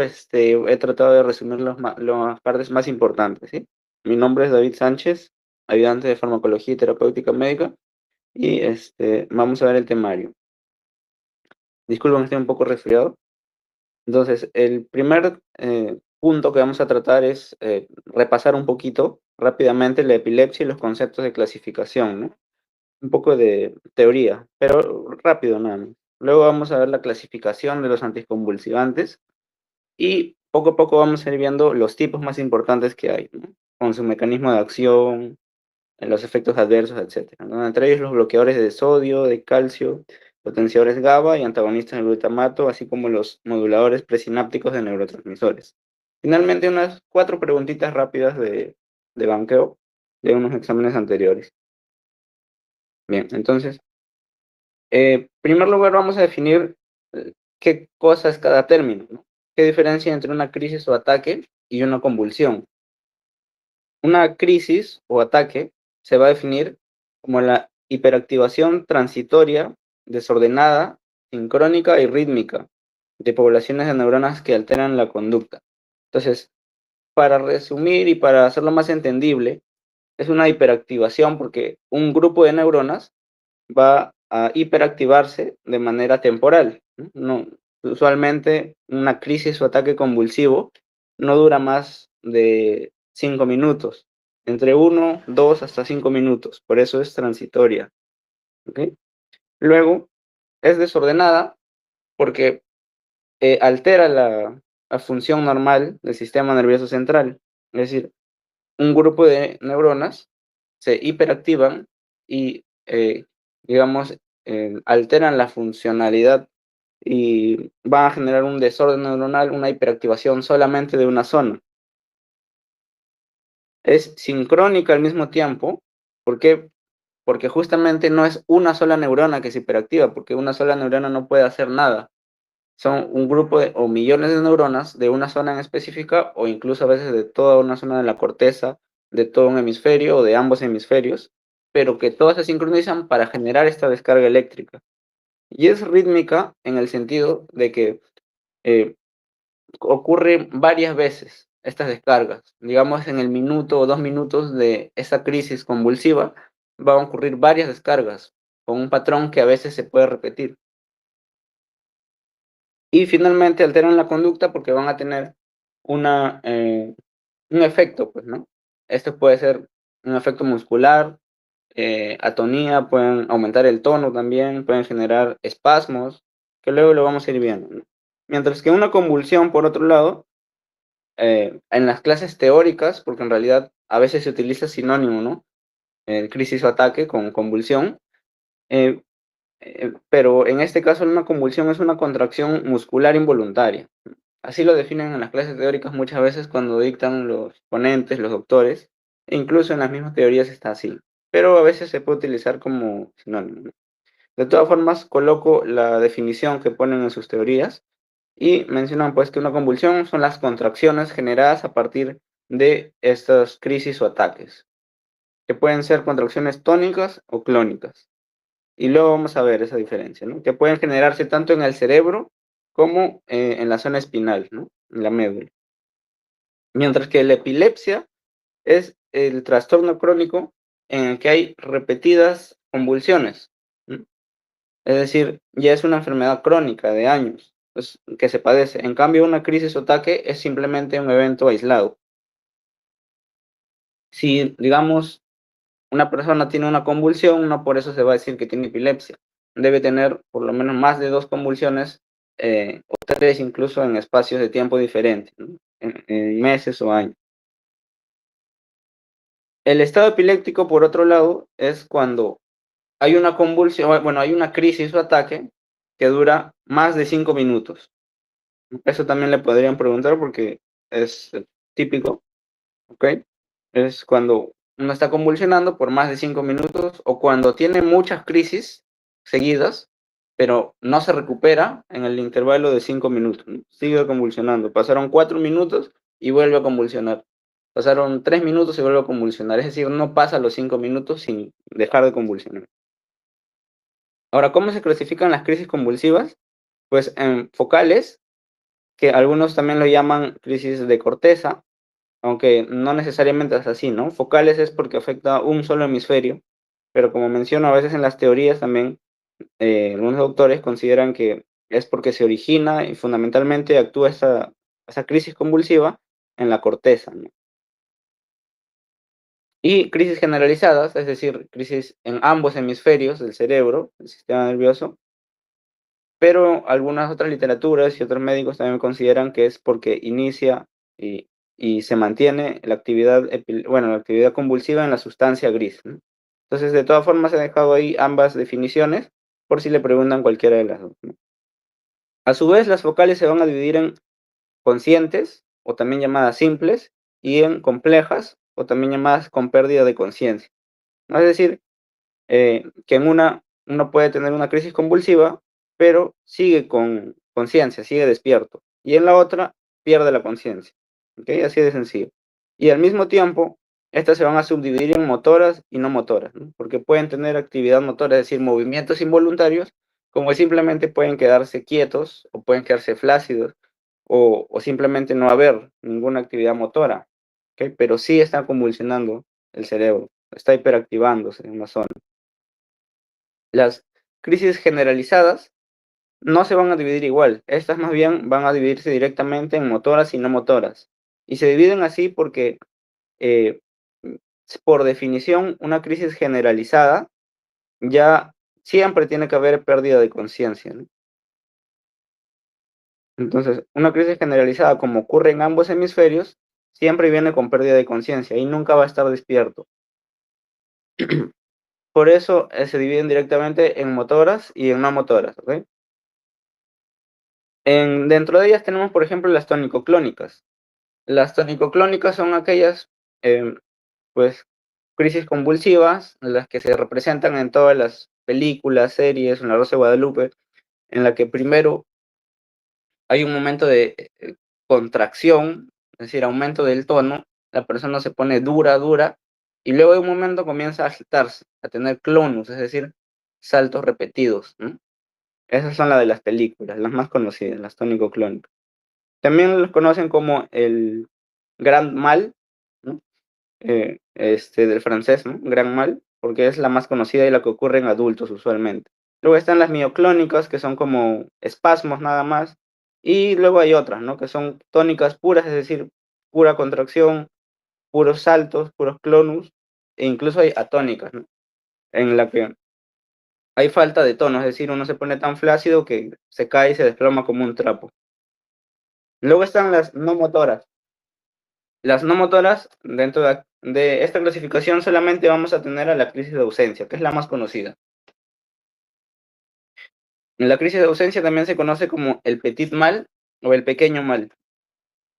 he tratado de resumir las partes más importantes, ¿sí? Mi nombre es David Sánchez, ayudante de farmacología y terapéutica médica, y vamos a ver el temario. Disculpen, estoy un poco resfriado. Entonces, el primer punto que vamos a tratar es repasar un poquito rápidamente la epilepsia y los conceptos de clasificación, ¿no? Un poco de teoría, pero rápido nada más. Luego vamos a ver la clasificación de los anticonvulsivantes y poco a poco vamos a ir viendo los tipos más importantes que hay, ¿no? Con su mecanismo de acción, los efectos adversos, etcétera, ¿no? Entre ellos los bloqueadores de sodio, de calcio, potenciadores GABA y antagonistas del glutamato, así como los moduladores presinápticos de neurotransmisores. Finalmente, unas 4 preguntitas rápidas de banqueo de unos exámenes anteriores. Bien, entonces, en primer lugar vamos a definir qué cosa es cada término, ¿no? ¿Qué diferencia entre una crisis o ataque y una convulsión? Una crisis o ataque se va a definir como la hiperactivación transitoria, desordenada, sincrónica y rítmica de poblaciones de neuronas que alteran la conducta. Entonces, para resumir y para hacerlo más entendible, es una hiperactivación porque un grupo de neuronas va a hiperactivarse de manera temporal, ¿no? Usualmente una crisis o ataque convulsivo no dura más de 5 minutos, entre 1, 2 hasta 5 minutos, por eso es transitoria. ¿Ok? Luego, es desordenada porque altera la función normal del sistema nervioso central, es decir, un grupo de neuronas se hiperactivan y, digamos, alteran la funcionalidad y van a generar un desorden neuronal, una hiperactivación solamente de una zona. Es sincrónica al mismo tiempo, ¿por qué? Porque justamente no es una sola neurona que se hiperactiva, porque una sola neurona no puede hacer nada. Son un grupo o millones de neuronas de una zona en específica o incluso a veces de toda una zona de la corteza, de todo un hemisferio o de ambos hemisferios, pero que todas se sincronizan para generar esta descarga eléctrica. Y es rítmica en el sentido de que eh, ocurre varias veces estas descargas. Digamos, en el minuto o 2 minutos de esa crisis convulsiva van a ocurrir varias descargas con un patrón que a veces se puede repetir. Y finalmente alteran la conducta porque van a tener un efecto, pues, ¿no? Esto puede ser un efecto muscular, atonía, pueden aumentar el tono también, pueden generar espasmos, que luego lo vamos a ir viendo, ¿no? Mientras que una convulsión, por otro lado, en las clases teóricas, porque en realidad a veces se utiliza sinónimo, ¿no? Crisis o ataque con convulsión, eh, pero en este caso una convulsión es una contracción muscular involuntaria. Así lo definen en las clases teóricas muchas veces cuando dictan los ponentes, los doctores, e incluso en las mismas teorías está así, pero a veces se puede utilizar como sinónimo, ¿no? De todas formas, coloco la definición que ponen en sus teorías y mencionan pues que una convulsión son las contracciones generadas a partir de estas crisis o ataques, que pueden ser contracciones tónicas o clónicas. Y luego vamos a ver esa diferencia, ¿no? Que pueden generarse tanto en el cerebro como en la zona espinal, ¿no? En la médula. Mientras que la epilepsia es el trastorno crónico en el que hay repetidas convulsiones, ¿no? Es decir, ya es una enfermedad crónica de años pues, que se padece. En cambio, una crisis o ataque es simplemente un evento aislado. Si, digamos, una persona tiene una convulsión, no por eso se va a decir que tiene epilepsia. Debe tener por lo menos más de 2 convulsiones, o 3 incluso en espacios de tiempo diferentes, ¿no? En meses o años. El estado epiléptico, por otro lado, es cuando hay una convulsión, bueno, hay una crisis o ataque que dura más de 5 minutos. Eso también le podrían preguntar porque es típico, ¿ok? Es cuando uno está convulsionando por más de 5 minutos o cuando tiene muchas crisis seguidas, pero no se recupera en el intervalo de 5 minutos, ¿no? Sigue convulsionando. Pasaron 4 minutos y vuelve a convulsionar. Pasaron 3 minutos y vuelve a convulsionar. Es decir, no pasa los 5 minutos sin dejar de convulsionar. Ahora, ¿cómo se clasifican las crisis convulsivas? Pues en focales que algunos también lo llaman crisis de corteza, aunque no necesariamente es así, ¿no? Focales es porque afecta un solo hemisferio, pero como menciono, a veces en las teorías también algunos doctores consideran que es porque se origina y fundamentalmente actúa esa crisis convulsiva en la corteza, ¿no? Y crisis generalizadas, es decir, crisis en ambos hemisferios del cerebro, el sistema nervioso, pero algunas otras literaturas y otros médicos también consideran que es porque inicia y se mantiene la actividad, bueno, la actividad convulsiva en la sustancia gris, ¿no? Entonces, de todas formas, he dejado ahí ambas definiciones por si le preguntan cualquiera de las dos, ¿no? A su vez, las focales se van a dividir en conscientes, o también llamadas simples, y en complejas, o también llamadas con pérdida de conciencia, ¿no? Es decir, que en una uno puede tener una crisis convulsiva, pero sigue con conciencia, sigue despierto, y en la otra pierde la conciencia, ¿ok? Así de sencillo. Y al mismo tiempo, estas se van a subdividir en motoras y no motoras, ¿no? Porque pueden tener actividad motora, es decir, movimientos involuntarios, como simplemente pueden quedarse quietos o pueden quedarse flácidos o simplemente no haber ninguna actividad motora, ¿ok? Pero sí está convulsionando el cerebro, está hiperactivándose en una zona. Las crisis generalizadas no se van a dividir igual. Estas más bien van a dividirse directamente en motoras y no motoras. Y se dividen así porque, eh, por definición, una crisis generalizada ya siempre tiene que haber pérdida de conciencia, ¿no? Entonces, una crisis generalizada, como ocurre en ambos hemisferios, siempre viene con pérdida de conciencia y nunca va a estar despierto. Por eso se dividen directamente en motoras y en no motoras, ¿ok? Dentro de ellas tenemos, por ejemplo, las tónico-clónicas. Las tónico-clónicas son aquellas, em, pues, crisis convulsivas, las que se representan en todas las películas, series, en La Rosa de Guadalupe, en la que primero hay un momento de contracción, es decir, aumento del tono, la persona se pone dura, dura, y luego de un momento comienza a agitarse, a tener clonus, es decir, saltos repetidos, ¿no? Esas son las de las películas, las más conocidas, las tónico-clónicas. También los conocen como el Grand Mal, ¿no? Del francés, ¿no? Grand Mal, porque es la más conocida y la que ocurre en adultos usualmente. Luego están las mioclónicas, que son como espasmos nada más, y luego hay otras, ¿no? Que son tónicas puras, es decir, pura contracción, puros saltos, puros clonus, e incluso hay atónicas, ¿no? En la que hay falta de tono, es decir, uno se pone tan flácido que se cae y se desploma como un trapo. Luego están las no motoras. Las no motoras, dentro de esta clasificación solamente vamos a tener a la crisis de ausencia, que es la más conocida. La crisis de ausencia también se conoce como el petit mal o el pequeño mal.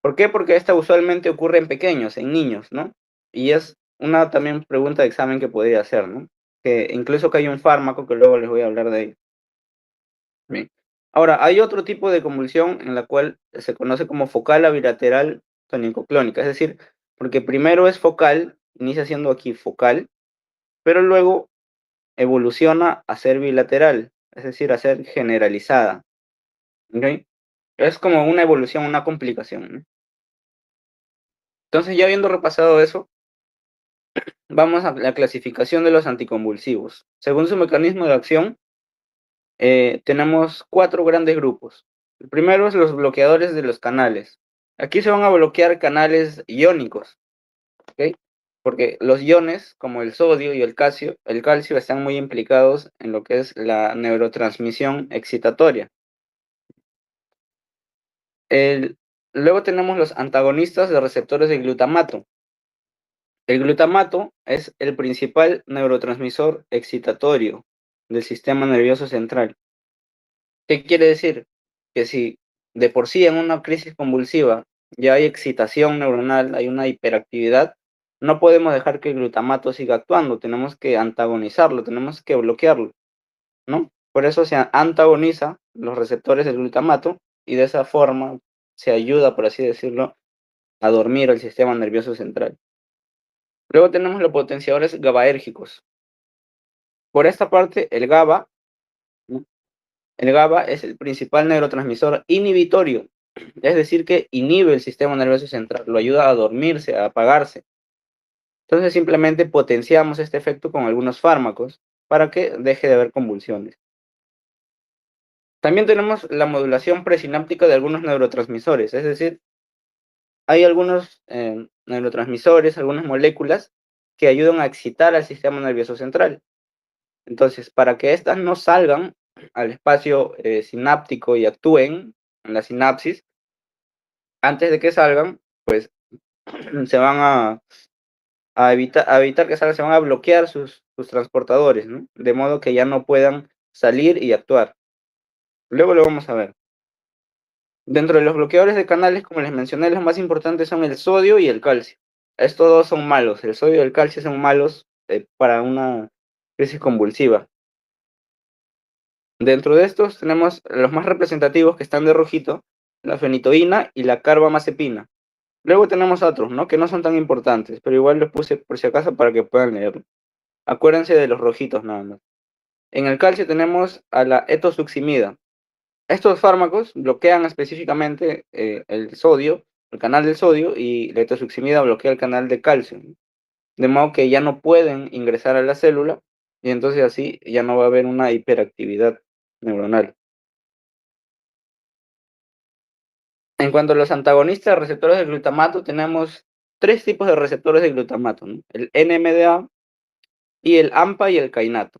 ¿Por qué? Porque esta usualmente ocurre en pequeños, en niños, ¿no? Y es una también pregunta de examen que podría hacer, ¿no? Que incluso que hay un fármaco que luego les voy a hablar de ello. Bien. Ahora, hay otro tipo de convulsión en la cual se conoce como focal bilateral tónico-clónica, es decir, porque primero es focal, inicia siendo aquí focal, pero luego evoluciona a ser bilateral, es decir, a ser generalizada, ¿ok? Es como una evolución, una complicación, ¿no? Entonces, ya habiendo repasado eso, vamos a la clasificación de los anticonvulsivos. Según su mecanismo de acción, tenemos 4 grandes grupos. El primero es los bloqueadores de los canales. Aquí se van a bloquear canales iónicos, ¿ok? Porque los iones, como el sodio y el calcio están muy implicados en lo que es la neurotransmisión excitatoria. Luego tenemos los antagonistas de receptores de glutamato. El glutamato es el principal neurotransmisor excitatorio del sistema nervioso central. ¿Qué quiere decir? Que si de por sí en una crisis convulsiva ya hay excitación neuronal, hay una hiperactividad, no podemos dejar que el glutamato siga actuando, tenemos que antagonizarlo, tenemos que bloquearlo, ¿no? Por eso se antagoniza los receptores del glutamato y de esa forma se ayuda, por así decirlo, a dormir el sistema nervioso central. Luego tenemos los potenciadores GABAérgicos. Por esta parte, el GABA, ¿no? El GABA es el principal neurotransmisor inhibitorio Es decir, que inhibe el sistema nervioso central, lo ayuda a dormirse, a apagarse. Entonces simplemente potenciamos este efecto con algunos fármacos para que deje de haber convulsiones. También tenemos la modulación presináptica de algunos neurotransmisores, es decir, hay algunos neurotransmisores, algunas moléculas que ayudan a excitar al sistema nervioso central. Entonces, para que éstas no salgan al espacio sináptico y actúen en la sinapsis, antes de que salgan, pues se van a evitar que salgan, se van a bloquear sus transportadores, ¿no? De modo que ya no puedan salir y actuar. Luego lo vamos a ver. Dentro de los bloqueadores de canales, como les mencioné, los más importantes son el sodio y el calcio. Estos dos son malos. El sodio y el calcio son malos para una crisis convulsiva. Dentro de estos tenemos los más representativos que están de rojito, la fenitoína y la carbamazepina. Luego tenemos otros, ¿no? Que no son tan importantes, pero igual los puse por si acaso para que puedan leerlo. Acuérdense de los rojitos nada más. En el calcio tenemos a la etosuximida. Estos fármacos bloquean específicamente el sodio, el canal del sodio, y la etosuximida bloquea el canal de calcio, ¿no? De modo que ya no pueden ingresar a la célula y entonces así ya no va a haber una hiperactividad neuronal. En cuanto a los antagonistas de receptores de glutamato, tenemos tres tipos de receptores de glutamato, ¿no? El NMDA y el AMPA y el kainato.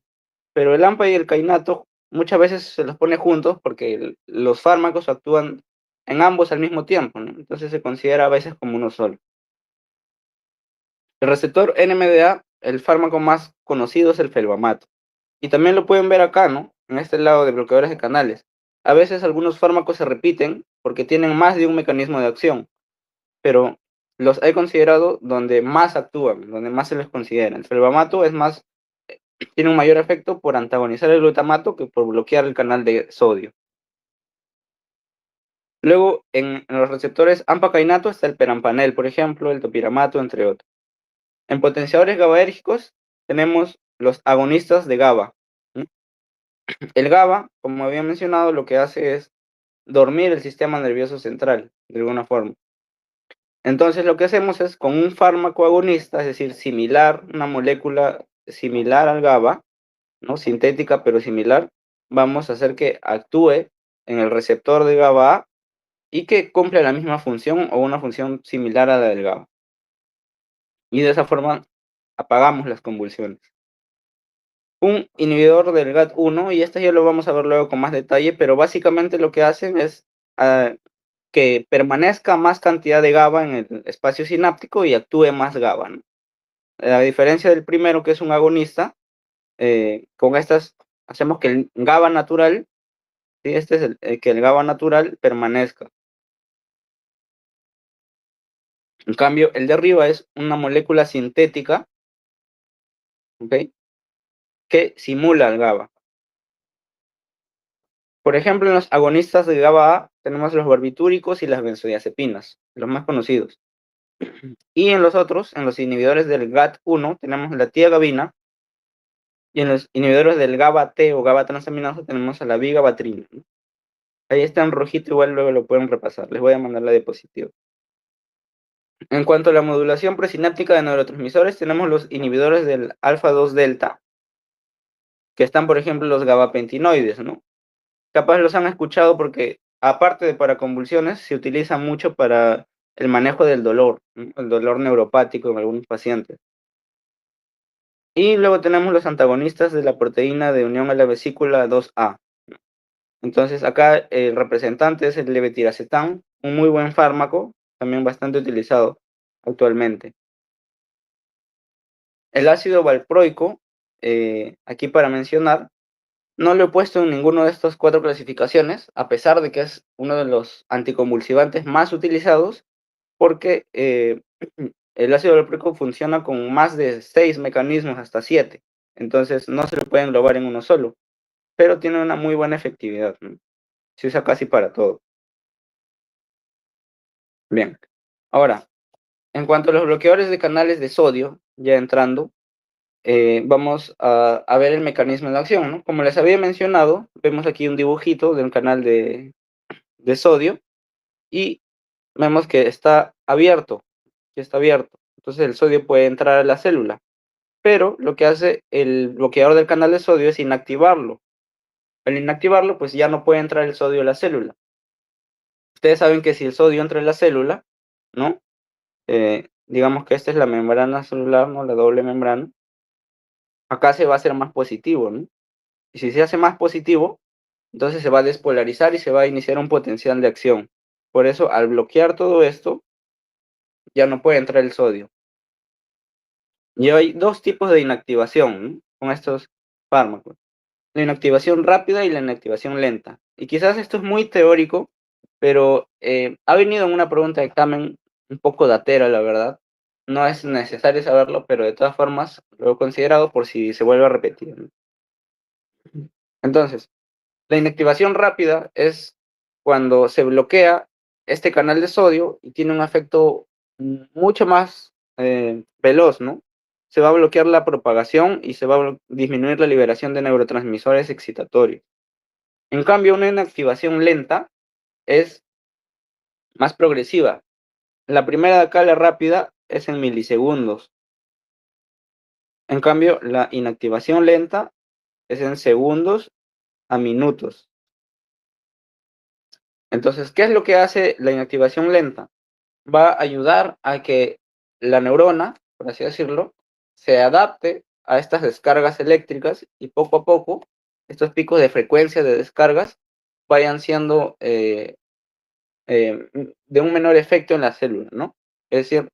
Pero el AMPA y el kainato muchas veces se los pone juntos porque los fármacos actúan en ambos al mismo tiempo, ¿no? Entonces se considera a veces como uno solo. El receptor NMDA, el fármaco más conocido es el felbamato. Y también lo pueden ver acá, ¿no? En este lado de bloqueadores de canales. A veces algunos fármacos se repiten porque tienen más de un mecanismo de acción, pero los he considerado donde más actúan, donde más se les considera. El felbamato es más, tiene un mayor efecto por antagonizar el glutamato que por bloquear el canal de sodio. Luego, en los receptores AMPA-kainato está el perampanel, por ejemplo, el topiramato, entre otros. En potenciadores GABAérgicos tenemos los agonistas de GABA. El GABA, como había mencionado, lo que hace es dormir el sistema nervioso central, de alguna forma. Entonces, lo que hacemos es con un fármaco agonista, es decir, similar, una molécula similar al GABA, ¿no? Sintética pero similar, vamos a hacer que actúe en el receptor de GABA y que cumpla la misma función o una función similar a la del GABA. Y de esa forma apagamos las convulsiones. Un inhibidor del GAT1, y esto ya lo vamos a ver luego con más detalle, pero básicamente lo que hacen es que permanezca más cantidad de GABA en el espacio sináptico y actúe más GABA, ¿no? A diferencia del primero, que es un agonista, con estas hacemos que el GABA natural, ¿sí? Este es que el GABA natural permanezca. En cambio, el de arriba es una molécula sintética, ¿ok? Que simula el GABA. Por ejemplo, en los agonistas de GABA A tenemos los barbitúricos y las benzodiazepinas, los más conocidos. Y en los otros, en los inhibidores del GAT1, tenemos la tiagabina, y en los inhibidores del GABA-T o GABA transaminasa tenemos a la vigabatrina, ¿no? Ahí está en rojito, igual luego lo pueden repasar. Les voy a mandar la diapositiva. En cuanto a la modulación presináptica de neurotransmisores, tenemos los inhibidores del alfa-2 delta, que están, por ejemplo, los gabapentinoides, ¿no? Capaz los han escuchado porque, aparte de para convulsiones, se utiliza mucho para el manejo del dolor, ¿no? El dolor neuropático en algunos pacientes. Y luego tenemos los antagonistas de la proteína de unión a la vesícula 2A. Entonces acá el representante es el levetiracetam, un muy buen fármaco, también bastante utilizado actualmente. El ácido valproico, aquí para mencionar, no lo he puesto en ninguno de estas cuatro clasificaciones, a pesar de que es uno de los anticonvulsivantes más utilizados, porque el ácido valproico funciona con más de 6 mecanismos, hasta 7. Entonces no se lo puede englobar en uno solo, pero tiene una muy buena efectividad, ¿no? Se usa casi para todo. Bien, ahora, en cuanto a los bloqueadores de canales de sodio, ya entrando, vamos a ver el mecanismo de acción, ¿no? Como les había mencionado, vemos aquí un dibujito de un canal de sodio y vemos que está abierto, Entonces el sodio puede entrar a la célula, pero lo que hace el bloqueador del canal de sodio es inactivarlo. Al inactivarlo, pues ya no puede entrar el sodio a la célula. Ustedes saben que si el sodio entra en la célula, ¿no? Digamos que esta es la membrana celular, ¿no? La doble membrana. Acá se va a hacer más positivo, ¿no? Y si se hace más positivo, entonces se va a despolarizar y se va a iniciar un potencial de acción. Por eso, al bloquear todo esto, ya no puede entrar el sodio. Y hay dos tipos de inactivación, ¿no? Con estos fármacos. La inactivación rápida y la inactivación lenta. Y quizás esto es muy teórico, pero ha venido en una pregunta de examen un poco datera, la verdad. No es necesario saberlo, pero de todas formas lo he considerado por si se vuelve a repetir, ¿no? Entonces, la inactivación rápida es cuando se bloquea este canal de sodio y tiene un efecto mucho más veloz, ¿no? Se va a bloquear la propagación y se va a disminuir la liberación de neurotransmisores excitatorios. En cambio, una inactivación lenta es más progresiva. La primera de acá, la rápida, es en milisegundos. En cambio, la inactivación lenta es en segundos a minutos. Entonces, ¿qué es lo que hace la inactivación lenta? Va a ayudar a que la neurona, por así decirlo, se adapte a estas descargas eléctricas y poco a poco estos picos de frecuencia de descargas vayan siendo de un menor efecto en la célula, ¿no? Es decir,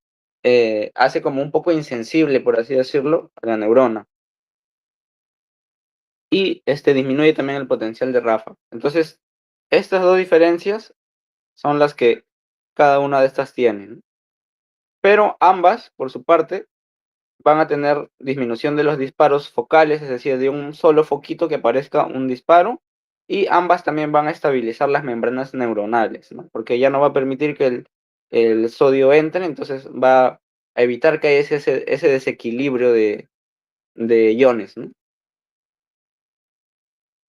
hace como un poco insensible, por así decirlo, a la neurona. Y disminuye también el potencial de ráfaga. Entonces, estas dos diferencias son las que cada una de estas tiene, ¿no? Pero ambas, por su parte, van a tener disminución de los disparos focales, es decir, de un solo foquito que aparezca un disparo, y ambas también van a estabilizar las membranas neuronales, ¿no? Porque ya no va a permitir que el sodio entre, entonces va a evitar que haya ese desequilibrio de iones, ¿no?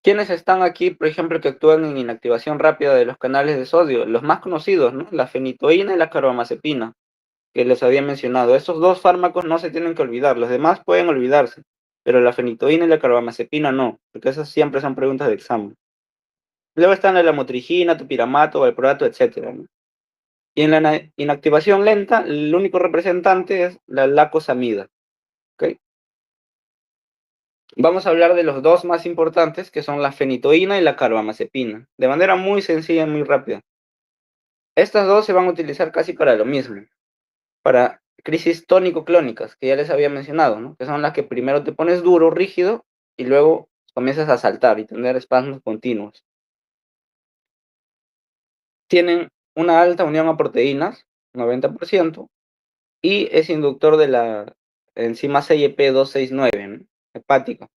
¿Quiénes están aquí, por ejemplo, que actúan en inactivación rápida de los canales de sodio? Los más conocidos, ¿no? La fenitoína y la carbamazepina, que les había mencionado. Estos dos fármacos no se tienen que olvidar, los demás pueden olvidarse, pero la fenitoína y la carbamazepina no, porque esas siempre son preguntas de examen. Luego están la lamotrigina, topiramato, valproato, etcétera, ¿no? Y en la inactivación lenta, el único representante es la lacosamida, ¿ok? Vamos a hablar de los dos más importantes, que son la fenitoína y la carbamazepina, de manera muy sencilla y muy rápida. Estas dos se van a utilizar casi para lo mismo, para crisis tónico-clónicas, que ya les había mencionado, ¿no? Que son las que primero te pones duro, rígido, y luego comienzas a saltar y tener espasmos continuos. Tienen una alta unión a proteínas, 90%, y es inductor de la enzima CYP269, ¿no? Hepática.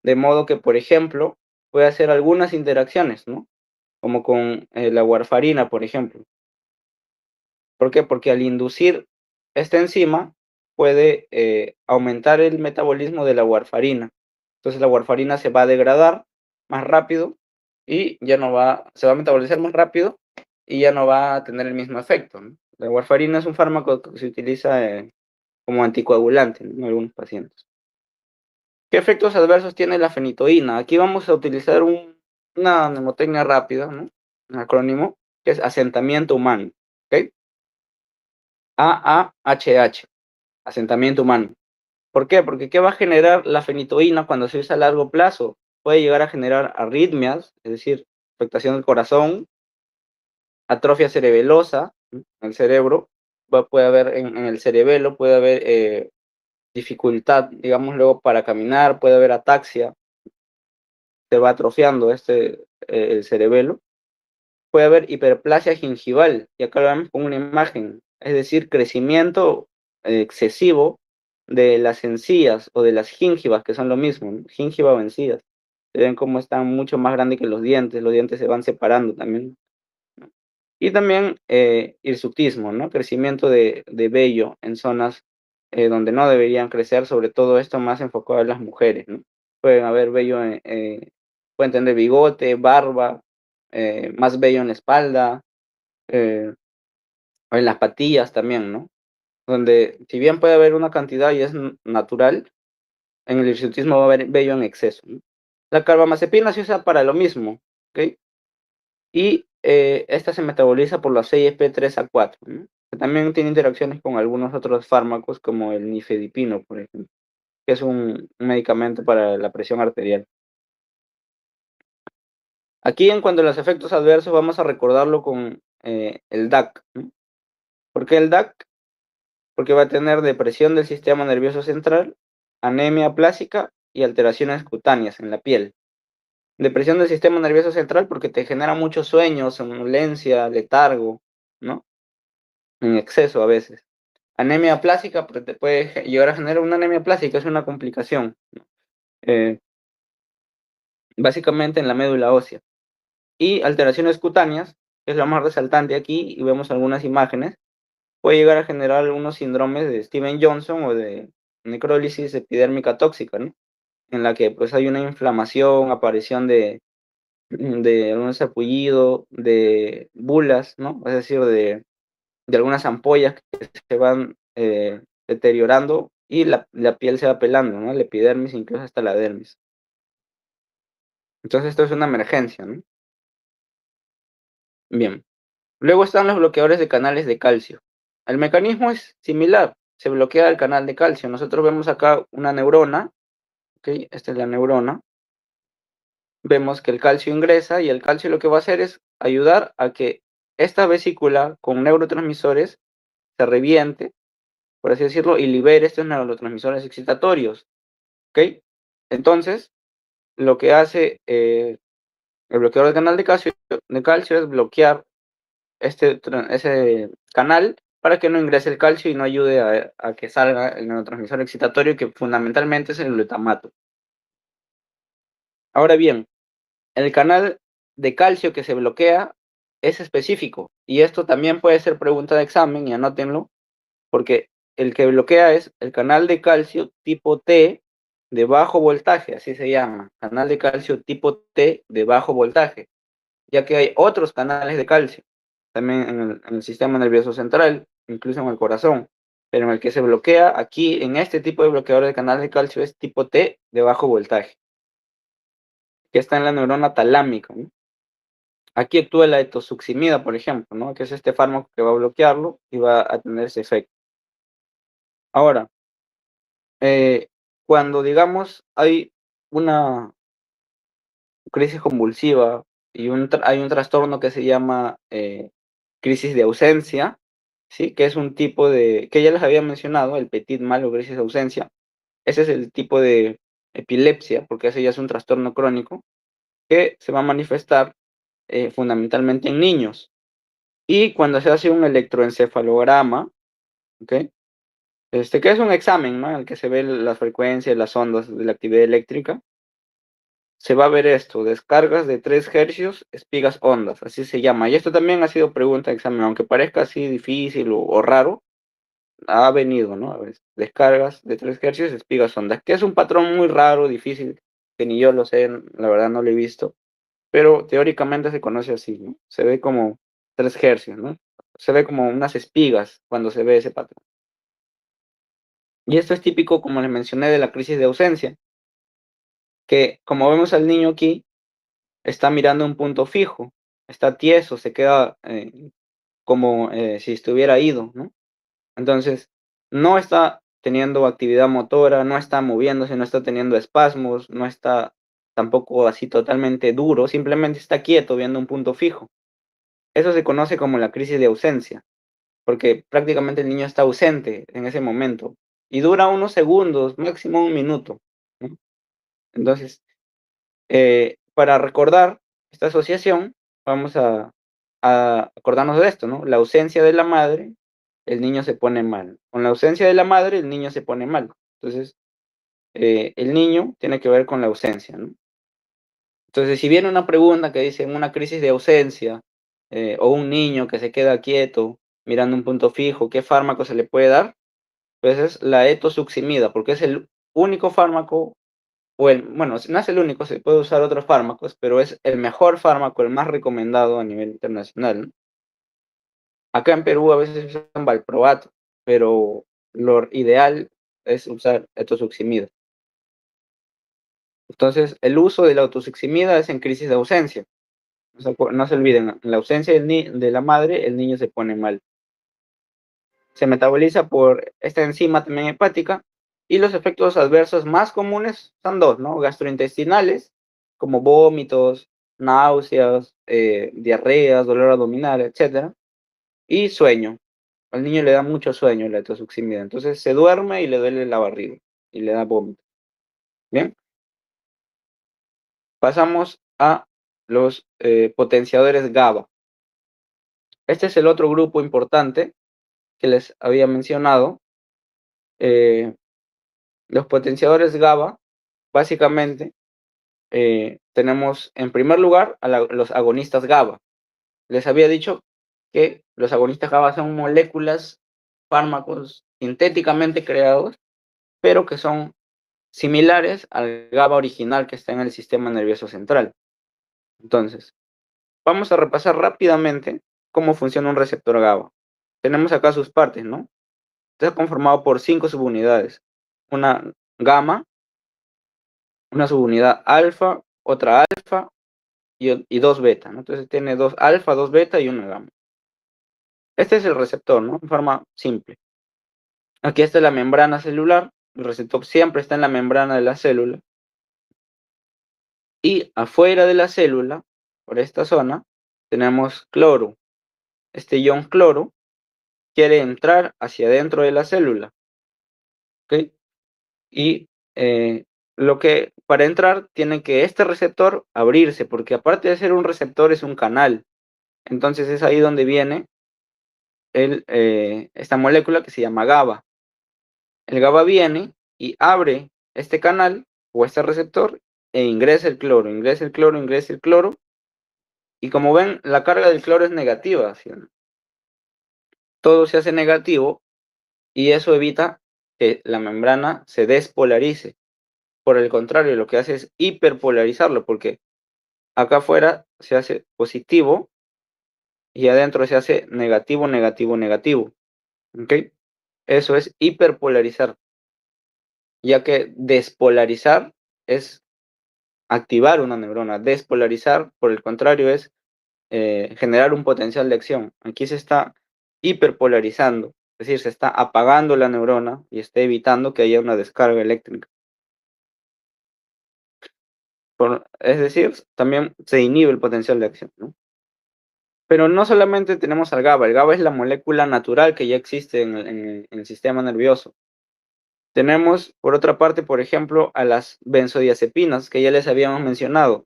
De modo que, por ejemplo, puede hacer algunas interacciones, ¿no? Como con la warfarina, por ejemplo. ¿Por qué? Porque al inducir esta enzima puede aumentar el metabolismo de la warfarina. Entonces la warfarina se va a degradar más rápido y ya no se va a metabolizar más rápido y ya no va a tener el mismo efecto, ¿no? La warfarina es un fármaco que se utiliza como anticoagulante, ¿no? En algunos pacientes. ¿Qué efectos adversos tiene la fenitoína? Aquí vamos a utilizar una mnemotecnia rápida, ¿no? Un acrónimo, que es asentamiento humano, ¿ok? AAHH, asentamiento humano. ¿Por qué? Porque ¿qué va a generar la fenitoína cuando se usa a largo plazo? Puede llegar a generar arritmias, es decir, afectación del corazón, atrofia cerebelosa en el cerebro, puede haber en el cerebelo, puede haber dificultad, digamos, luego para caminar, puede haber ataxia, se va atrofiando el cerebelo. Puede haber hiperplasia gingival, y acá lo vemos con una imagen, es decir, crecimiento excesivo de las encías o de las gingivas, que son lo mismo, ¿no? Gingiva o encías. Se ven cómo están mucho más grandes que los dientes se van separando también, ¿no? Y también hirsutismo, ¿no? Crecimiento de vello en zonas donde no deberían crecer, sobre todo esto más enfocado en las mujeres, ¿no? Pueden haber vello, pueden tener bigote, barba, más vello en la espalda, eh, o en las patillas también, ¿no? Donde si bien puede haber una cantidad y es natural, en el hirsutismo va a haber vello en exceso, ¿no? La carbamazepina se usa para lo mismo, ¿ok? Y esta se metaboliza por la 6-FP3A4, ¿no? Que también tiene interacciones con algunos otros fármacos como el nifedipino, por ejemplo, que es un medicamento para la presión arterial. Aquí en cuanto a los efectos adversos vamos a recordarlo con el DAC, ¿no? ¿Por qué el DAC? Porque va a tener depresión del sistema nervioso central, anemia plásica y alteraciones cutáneas en la piel. Depresión del sistema nervioso central porque te genera mucho sueño, somnolencia, letargo, ¿no? En exceso a veces. Anemia plástica, porque te puede llegar a generar una anemia plástica, es una complicación, ¿no? Eh, Básicamente en la médula ósea. Y alteraciones cutáneas, que es lo más resaltante aquí, y vemos algunas imágenes, puede llegar a generar algunos síndromes de Steven Johnson o de necrólisis epidérmica tóxica, ¿no? En la que pues hay una inflamación, aparición de algún sarpullido, de bulas, ¿no? Es decir, de algunas ampollas que se van deteriorando y la piel se va pelando, ¿no? La epidermis, incluso hasta la dermis. Entonces esto es una emergencia, ¿no? Bien. Luego están los bloqueadores de canales de calcio. El mecanismo es similar, se bloquea el canal de calcio. Nosotros vemos acá una neurona, ¿ok? Esta es la neurona. Vemos que el calcio ingresa y el calcio lo que va a hacer es ayudar a que esta vesícula con neurotransmisores se reviente, por así decirlo, y libere estos neurotransmisores excitatorios, ¿ok? Entonces, lo que hace el bloqueador del canal de calcio es bloquear ese canal para que no ingrese el calcio y no ayude a que salga el neurotransmisor excitatorio, que fundamentalmente es el glutamato. Ahora bien, el canal de calcio que se bloquea es específico, y esto también puede ser pregunta de examen, y anótenlo, porque el que bloquea es el canal de calcio tipo T de bajo voltaje, así se llama, canal de calcio tipo T de bajo voltaje, ya que hay otros canales de calcio, también en el sistema nervioso central, incluso en el corazón, pero en el que se bloquea aquí, en este tipo de bloqueador de canal de calcio, es tipo T de bajo voltaje, que está en la neurona talámica, ¿no? Aquí actúa la etosuximida, por ejemplo, ¿no? Que es este fármaco que va a bloquearlo y va a tener ese efecto. Ahora, eh, cuando, digamos, hay una crisis convulsiva y hay un trastorno que se llama crisis de ausencia, ¿sí? Que es un tipo que ya les había mencionado, el petit mal o crisis de ausencia. Ese es el tipo de epilepsia, porque ese ya es un trastorno crónico que se va a manifestar fundamentalmente en niños. Y cuando se hace un electroencefalograma, ¿ok? Que es un examen, ¿no? En el que se ven las frecuencias, las ondas de la actividad eléctrica, se va a ver esto, descargas de 3 hercios, espigas ondas, así se llama. Y esto también ha sido pregunta de examen, aunque parezca así difícil o raro, ha venido, ¿no? A ver, descargas de 3 hercios, espigas ondas, que es un patrón muy raro, difícil, que ni yo lo sé, la verdad no lo he visto, pero teóricamente se conoce así, ¿no? Se ve como 3 hercios, ¿no? Se ve como unas espigas cuando se ve ese patrón. Y esto es típico, como les mencioné, de la crisis de ausencia, que como vemos al niño aquí, está mirando un punto fijo, está tieso, se queda como si estuviera ido, ¿no? Entonces, no está teniendo actividad motora, no está moviéndose, no está teniendo espasmos, no está tampoco así totalmente duro, simplemente está quieto viendo un punto fijo. Eso se conoce como la crisis de ausencia, porque prácticamente el niño está ausente en ese momento y dura unos segundos, máximo un minuto, ¿no? Entonces, para recordar esta asociación, vamos a acordarnos de esto, ¿no? La ausencia de la madre, el niño se pone mal. Con la ausencia de la madre, el niño se pone mal. Entonces, el niño tiene que ver con la ausencia, ¿no? Entonces, si viene una pregunta que dice una crisis de ausencia, o un niño que se queda quieto mirando un punto fijo, ¿qué fármaco se le puede dar? Pues es la etosuximida, porque es el único fármaco bueno, no es el único, se puede usar otros fármacos, pero es el mejor fármaco, el más recomendado a nivel internacional, ¿no? Acá en Perú a veces usan valproato, pero lo ideal es usar etosuximida. Entonces, el uso de la etosuximida es en crisis de ausencia. No se olviden, en la ausencia de la madre, el niño se pone mal. Se metaboliza por esta enzima también hepática y los efectos adversos más comunes son dos, ¿no? Gastrointestinales, como vómitos, náuseas, diarreas, dolor abdominal, etc. Y sueño. Al niño le da mucho sueño la etosuximida, entonces se duerme y le duele la barriga y le da vómito. Bien, pasamos a los potenciadores GABA. Este es el otro grupo importante que les había mencionado. Los potenciadores GABA, básicamente, tenemos en primer lugar a los agonistas GABA. Les había dicho que los agonistas GABA son moléculas, fármacos sintéticamente creados, pero que son similares al GABA original que está en el sistema nervioso central. Entonces, vamos a repasar rápidamente cómo funciona un receptor GABA. Tenemos acá sus partes, ¿no? Está conformado por 5 subunidades. Una gamma, una subunidad alfa, otra alfa y 2 beta, ¿no? Entonces tiene 2 alfa, 2 beta y una gamma. Este es el receptor, ¿no? En forma simple. Aquí está la membrana celular. El receptor siempre está en la membrana de la célula. Y afuera de la célula, por esta zona, tenemos cloro. Este ion cloro quiere entrar hacia adentro de la célula. ¿Ok? Y para entrar tiene que este receptor abrirse, porque aparte de ser un receptor es un canal. Entonces es ahí donde viene esta molécula que se llama GABA. El GABA viene y abre este canal o este receptor e ingresa el cloro, ingresa el cloro, ingresa el cloro. Y como ven, la carga del cloro es negativa, ¿sí? Todo se hace negativo y eso evita que la membrana se despolarice. Por el contrario, lo que hace es hiperpolarizarlo, porque acá afuera se hace positivo y adentro se hace negativo, negativo, negativo. ¿Ok? Eso es hiperpolarizar, ya que despolarizar es activar una neurona. Despolarizar, por el contrario, es generar un potencial de acción. Aquí se está hiperpolarizando, es decir, se está apagando la neurona y está evitando que haya una descarga eléctrica. Es decir, también se inhibe el potencial de acción, ¿no? Pero no solamente tenemos al GABA, el GABA es la molécula natural que ya existe en el sistema nervioso. Tenemos, por otra parte, por ejemplo, a las benzodiazepinas, que ya les habíamos mencionado.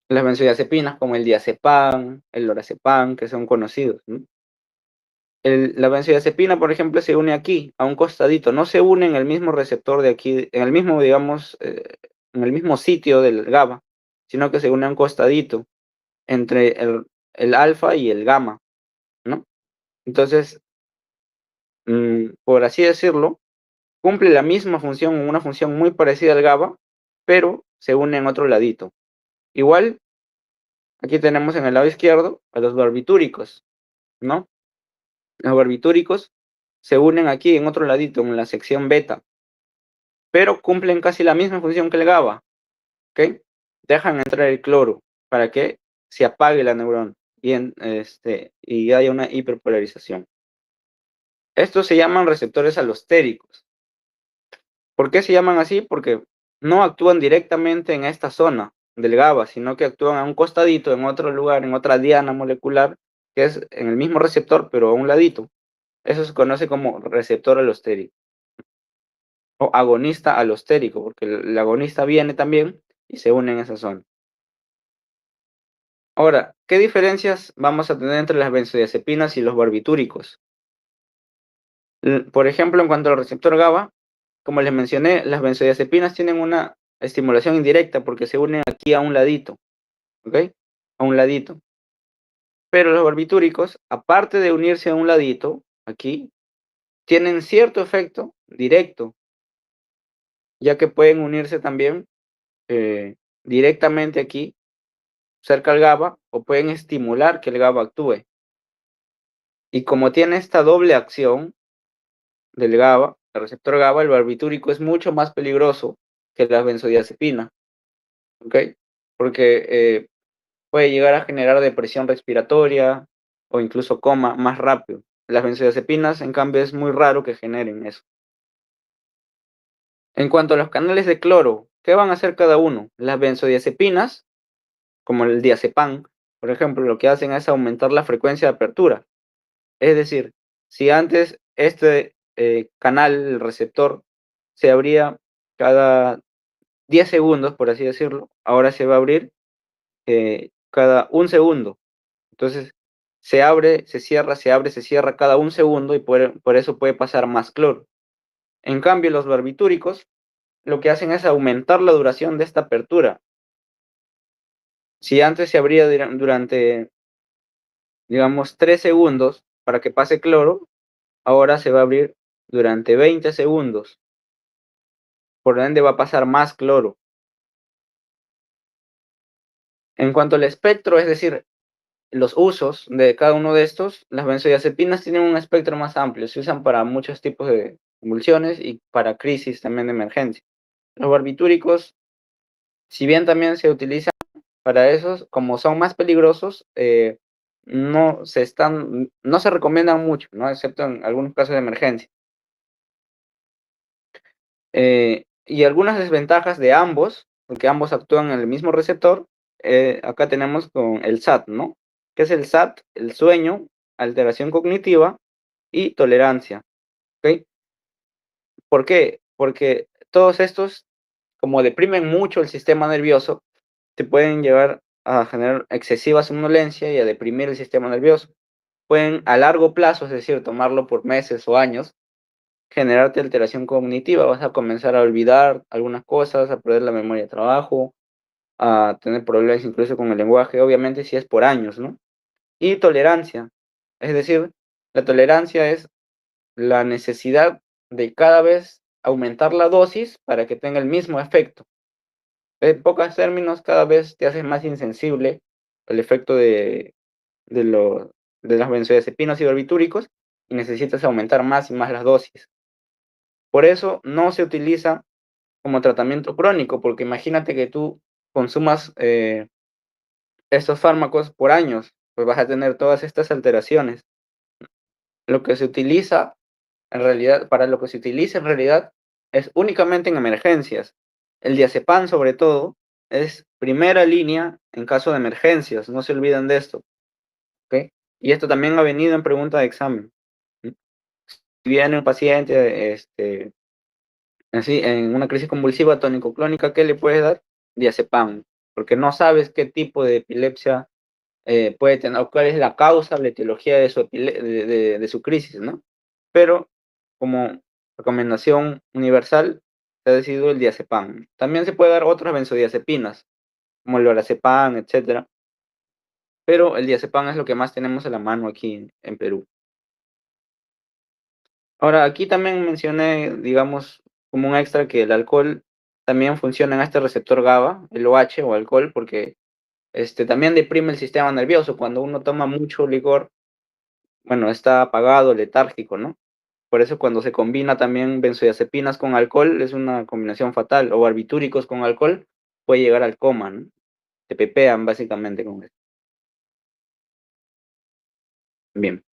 Las benzodiazepinas como el diazepam, el lorazepam, que son conocidos, ¿no? La benzodiazepina, por ejemplo, se une aquí, a un costadito, no se une en el mismo receptor de aquí, en el mismo, digamos, en el mismo sitio del GABA, sino que se une a un costadito entre el alfa y el gamma, ¿no? Entonces, por así decirlo, cumple la misma función, una función muy parecida al GABA, pero se une en otro ladito. Igual, aquí tenemos en el lado izquierdo a los barbitúricos, ¿no? Los barbitúricos se unen aquí en otro ladito, en la sección beta, pero cumplen casi la misma función que el GABA, ¿ok? Dejan entrar el cloro para que se apague la neurona y haya una hiperpolarización. Estos se llaman receptores alostéricos. ¿Por qué se llaman así? Porque no actúan directamente en esta zona del GABA, sino que actúan a un costadito, en otro lugar, en otra diana molecular, que es en el mismo receptor, pero a un ladito. Eso se conoce como receptor alostérico o agonista alostérico, porque el agonista viene también y se une en esa zona. Ahora, ¿qué diferencias vamos a tener entre las benzodiazepinas y los barbitúricos? Por ejemplo, en cuanto al receptor GABA, como les mencioné, las benzodiazepinas tienen una estimulación indirecta porque se unen aquí a un ladito, ¿ok? A un ladito. Pero los barbitúricos, aparte de unirse a un ladito, aquí, tienen cierto efecto directo, ya que pueden unirse también directamente aquí, cerca al GABA, o pueden estimular que el GABA actúe. Y como tiene esta doble acción del GABA, el receptor GABA, el barbitúrico es mucho más peligroso que la benzodiazepina, ¿ok? Porque puede llegar a generar depresión respiratoria o incluso coma más rápido. Las benzodiazepinas, en cambio, es muy raro que generen eso. En cuanto a los canales de cloro, ¿qué van a hacer cada uno? Las benzodiazepinas, como el diazepam, por ejemplo, lo que hacen es aumentar la frecuencia de apertura. Es decir, si antes este canal, el receptor, se abría cada 10 segundos, por así decirlo, ahora se va a abrir cada un segundo. Entonces, se abre, se cierra, se abre, se cierra cada un segundo y por eso puede pasar más cloro. En cambio, los barbitúricos lo que hacen es aumentar la duración de esta apertura. Si antes se abría durante, digamos, 3 segundos para que pase cloro, ahora se va a abrir durante 20 segundos. Por ende va a pasar más cloro. En cuanto al espectro, es decir, los usos de cada uno de estos, las benzodiazepinas tienen un espectro más amplio. Se usan para muchos tipos de convulsiones y para crisis también de emergencia. Los barbitúricos, si bien también se utilizan para esos, como son más peligrosos, no se recomiendan mucho, ¿no? Excepto en algunos casos de emergencia. Y algunas desventajas de ambos, porque ambos actúan en el mismo receptor, acá tenemos con el SAT, ¿no? ¿Qué es el SAT? El sueño, alteración cognitiva y tolerancia, ¿ok? ¿Por qué? Porque todos estos, como deprimen mucho el sistema nervioso, te pueden llevar a generar excesiva somnolencia y a deprimir el sistema nervioso. Pueden a largo plazo, es decir, tomarlo por meses o años, generarte alteración cognitiva. Vas a comenzar a olvidar algunas cosas, a perder la memoria de trabajo, a tener problemas incluso con el lenguaje, obviamente si es por años, ¿no? Y tolerancia, es decir, la tolerancia es la necesidad de cada vez aumentar la dosis para que tenga el mismo efecto. En pocos términos, cada vez te haces más insensible al efecto de, lo- de las benzodiazepinas y barbitúricos y necesitas aumentar más y más las dosis. Por eso no se utiliza como tratamiento crónico, porque imagínate que tú consumas estos fármacos por años, pues vas a tener todas estas alteraciones. Lo que se utiliza en realidad, para lo que se utiliza en realidad es únicamente en emergencias. El diazepam, sobre todo, es primera línea en caso de emergencias, no se olviden de esto, ¿ok? Y esto también ha venido en pregunta de examen. Si viene un paciente, así, en una crisis convulsiva tónico-clónica, ¿qué le puedes dar? Diazepam, porque no sabes qué tipo de epilepsia puede tener, o cuál es la causa, la etiología de su crisis, ¿no? Pero como recomendación universal se ha decidido el diazepam. También se puede dar otras benzodiazepinas, como el lorazepam, etcétera, pero el diazepam es lo que más tenemos a la mano aquí en Perú. Ahora, aquí también mencioné, digamos, como un extra que el alcohol también funciona en este receptor GABA, el OH o alcohol, porque también deprime el sistema nervioso. Cuando uno toma mucho licor, bueno, está apagado, letárgico, ¿no? Por eso cuando se combina también benzodiazepinas con alcohol es una combinación fatal, o barbitúricos con alcohol puede llegar al coma, ¿no? Te pepean básicamente con eso. Bien,